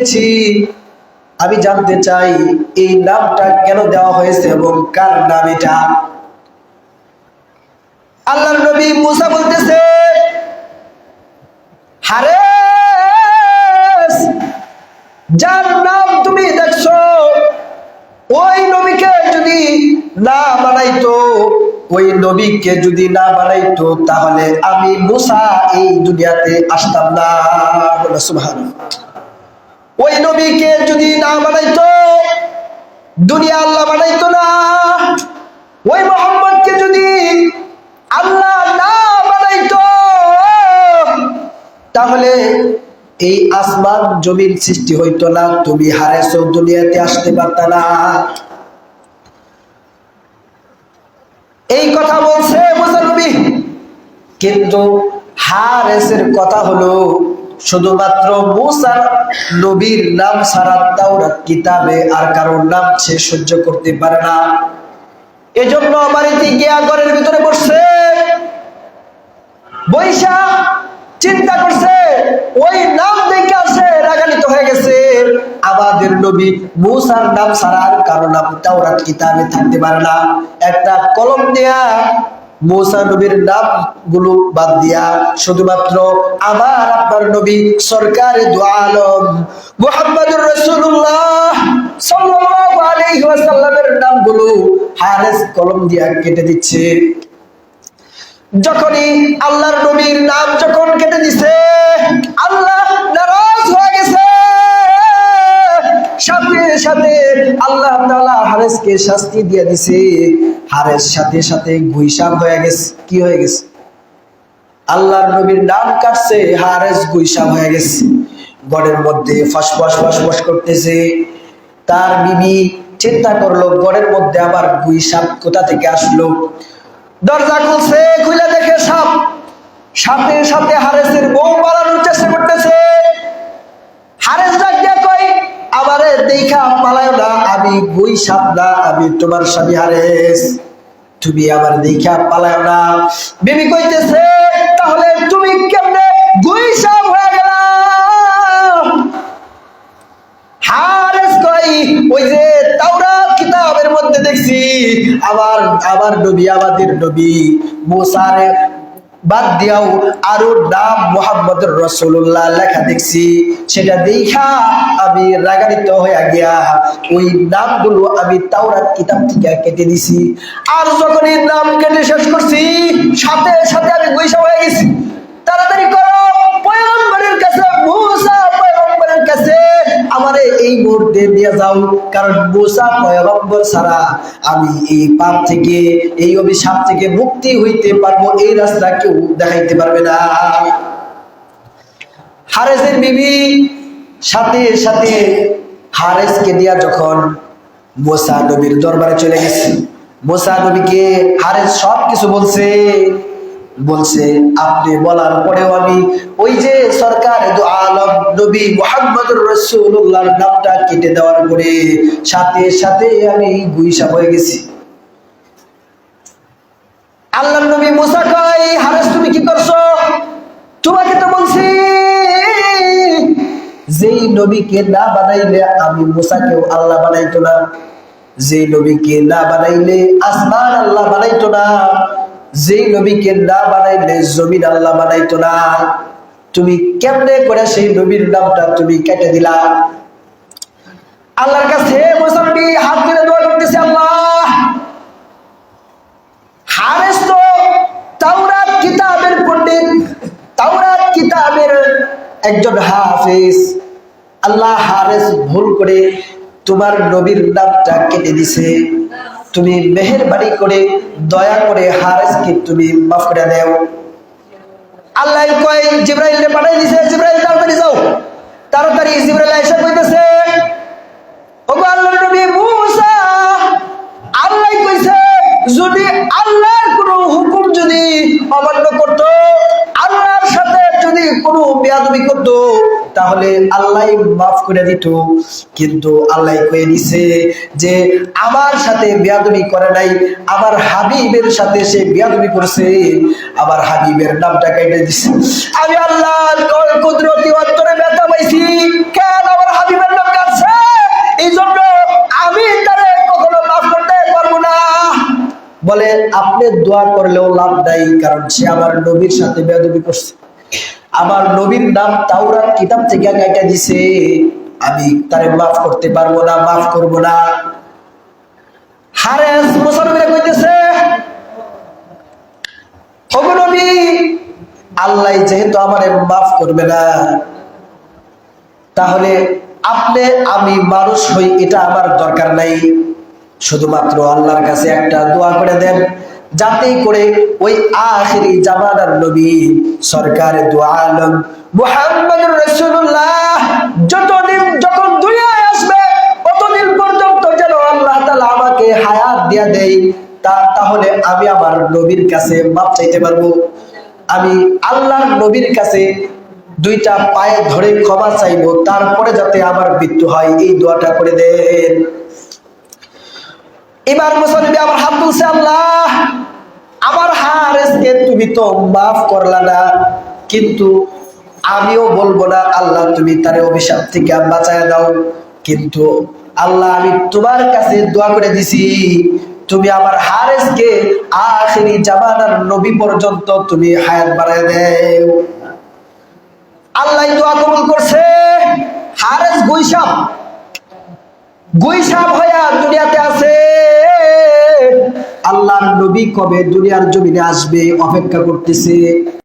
পেয়েছি। আমি জানতে চাই এই নামটা কেন দেওয়া হয়েছে এবং কার নাম এটা? আল্লাহর নবী মুসা বলতেছে, হারেস, যার নাম তুমি দেখছো, ওই নবীকে যদি না বানাইতো, ওই নবীকে যদি না বানাইতো, তাহলে আমি মুসা এই দুনিয়াতে আসতাম না। সুবহানাল্লাহ। ওই নবীকে যদি না বানাইতো, দুনিয়া আল্লাহ বানাইতো না। ওই মুহাম্মদকে যদি আল্লাহ না বানাইতো, তাহলে এই আসমান জমির সৃষ্টি হইতো না, তুমি হারেস দুনিয়াতে আসতে পারতা না। এই কথা বলছে মুসা নবী, কিন্তু হারেসের কথা হলো শুধুমাত্র মুসা নবীর নাম ছাড়া তাওরাত কিতাবে আর কারোর নাম সে সহ্য করতে পারে না। এজন্য বাড়িতে গিয়া ঘরের ভিতরে বসছে, বৈশা চিন্তা করছে, ওই নাম দেখে আসে রাগান্বিত হয়ে গেছে, আমাদের নবী মুসার নাম ছাড়া আর কারো নাম তাওরাত কিতাবে থাকতে পারে না। একটা কলম দিয়া মুসা নবীর নাম গুলো বাদ দিয়া শুধুমাত্র আমার আপনার নবী সরকারে দু আলম মুহাম্মদুর রাসূলুল্লাহ সাল্লাল্লাহু আলাইহি ওয়াসাল্লামের নামগুলো হারেস কলম দিয়া কেটে দিচ্ছে। যখনই আল্লাহর নবীর নাম যখন কেটে দিছে, আল্লাহ নারাজ হয়ে গেছে। সাথে সাথে আল্লাহ তাআলা হারেসকে শাস্তি দিয়ে দিছে। হারেস সাথে সাথে গুইসাম হয়ে গেছে। কি হয়ে গেছে? আল্লাহর নবীর নাম কাটছে, হারেস গুইসাম হয়ে গেছে। গড়ের মধ্যে ফসফস ফসফস করতেছে। তার বিবি চিন্তা করলো, গড়ের মধ্যে আবার গুইসাম কোথা থেকে আসলো? দরজা খুলছে, খুলে দেখে সাপ। সাথে সাথে হারেসের বউ পালানোর চেষ্টা করতেছে। হারেস ডাক দিয়া কই, আমারে দেখা পালায় না, আমি গুই সাপ না, আমি তোমার স্বামী হারেস, তুমি আমার দেখা পালায় না। বিবি কইতেছে, তাহলে তুমি কেমনে গুই সাপ হয়ে গেলা? হারেস কই, ওই যে তাওরাত কিতাবের মধ্যে দেখছি আমার নবী, আমাদের নবী মুসারে বাদ দিয়াও আরো নাম মুহাম্মদুর রাসূলুল্লাহ লেখা দেখছি, সেটা দেখা আমি রাগান্বিত হয়ে গিয়া ওই নামগুলো আমি তাওরাত কিতাব থেকে কেটে দিছি। আর যখন এই নাম কেটে শেষ করছি, সাথে সাথে আমি গুইসা হয়ে গেছি। তাড়াতাড়ি করো, পয়গম্বরের কাছে, মুসা পয়গম্বরের কাছে আমারে এই মুহূর্তে নিয়ে যাও, কারণ মুসা পয়গম্বর ছাড়া আমি এই পাপ থেকে, এই অভিশাপ থেকে মুক্তি হইতে পারবো, এই রাস্তা কেউ দেখাইতে পারবে না। হারেসের বিবি সাথে সাথে হারেসকে দিয়া যখন মুসা নবীর দরবারে চলে গেছে, মুসা নবীকে হারেস সব কিছু বলছে। আপনি বলার পরেও আমি ওই যে সরকার দু আলম নবী মুহাম্মদুর রাসূলুল্লাহর নামটা কেটে দেওয়ার পরে সাথে সাথে আমি গুইসা হয়ে গেছি। আল্লাহর নবী মুসা কয়, হারেস তুমি কি করছো? তোমাকে তো বলছি যেই নবীকে না বানাইলে আমি মুসাকেও আল্লাহ বানাইতো না, যেই নবীকে না বানাইলে আসমান আল্লাহ বানাইতো না, যেই নবীকে না বানাইলে জমিন আল্লাহ বানাইতো না। তুমি কেমনে করে সেই নবীর নামটা তুমি কেটে দিলা? আল্লাহর কাছে মুসা নবী হাত তুলে দোয়া করতেছে, আল্লাহ, হারেস তো তাওরাত কিতাবের পণ্ডিত, তাওরাত কিতাবের একজন হাফেজ। আল্লাহ, হারেস ভুল করে তোমার নবীর নামটা কেটে দিছে, তুমি মেহেরবানি করে দয়া করে হারেসকে তুমি মাফ করে দাও। আল্লাহ কয়, জিবরাইলকে পাঠিয়ে দিয়েছে, জিবরাইল তাড়াতাড়ি যাও। তাড়াতাড়ি জিবরাইল এসে কইতেছে, ওগো আল্লাহর নবী মুসা, আল্লাহ কইছে যদি আল্লাহর কোনো হুকুম যদি অমান্য করত, আল্লাহর সাথে যদি কোনো বেয়াদবি করত, তাহলে আল্লাহ মাফ করে দিত। কিন্তু আল্লাহ কয়ে দিছে যে আমার সাথে বেয়াদবি করে নাই, আমার হাবিবের সাথে সে বেয়াদবি করছে, আমার হাবিবের নামটা কেটে দিছে। আমি আল্লাহর কুদরতি অন্তরে ব্যথা পাইছি, কেন আমার হাবিব বলে আপনি দোয়া করলেও লাভ নাই, কারণ সে আমার নবীর সাথে বেয়াদবি করছে, আমার নবীর নাম তাওরাত কিতাব থেকে কাটা দিছে, আমি তারে মাফ করতে পারবো না, মাফ করব না। হারেস মুসলমানরা কইতেছে, ওগো নবী, আল্লাহ যেহেতু আমারে মাফ করবে না, তাহলে আপনি আমি মানুষ হই এটা আমার দরকার নাই, শুধুমাত্র আল্লাহর কাছে একটা দোয়া করে দেন, যাতে করে ওই আখিরি জামানার নবী সরকার দু আলম মুহাম্মদুর রাসূলুল্লাহ যখন দুনিয়ায় আসবে ততদিন পর্যন্ত যেন আল্লাহ তাআলা আমাকে হায়াত দিয়া দেয়, তাহলে আমি আমার নবীর কাছে মাপ চাইতে পারবো, আমি আল্লাহর নবীর কাছে দুইটা পায়ে ধরে ক্ষমা চাইবো, তারপরে যাতে আমার মৃত্যু হয়, এই দোয়াটা করে দেন। এবার মুসলমান আমার হাত তুলছে, আল্লাহ আমার হারেসকে তুমি তো মাফ করলা না, কিন্তু আমিও বলবো না আল্লাহ তুমি তারে অভিশাপ থেকে বাঁচায় দাও, কিন্তু আল্লাহ আমি তোমার কাছে দোয়া করে দিছি, তুমি আমার হারেসকে আখিরি জামানার নবী পর্যন্ত তুমি হায়াত বাড়ায় দাও। আল্লাহ দোয়া কবুল করছে। হারেস গুইসাপ হইয়া দুনিয়াতে আছে, আল্লাহর নবী কবে দুনিয়ার জমিনে আসবে অপেক্ষা করতেছে।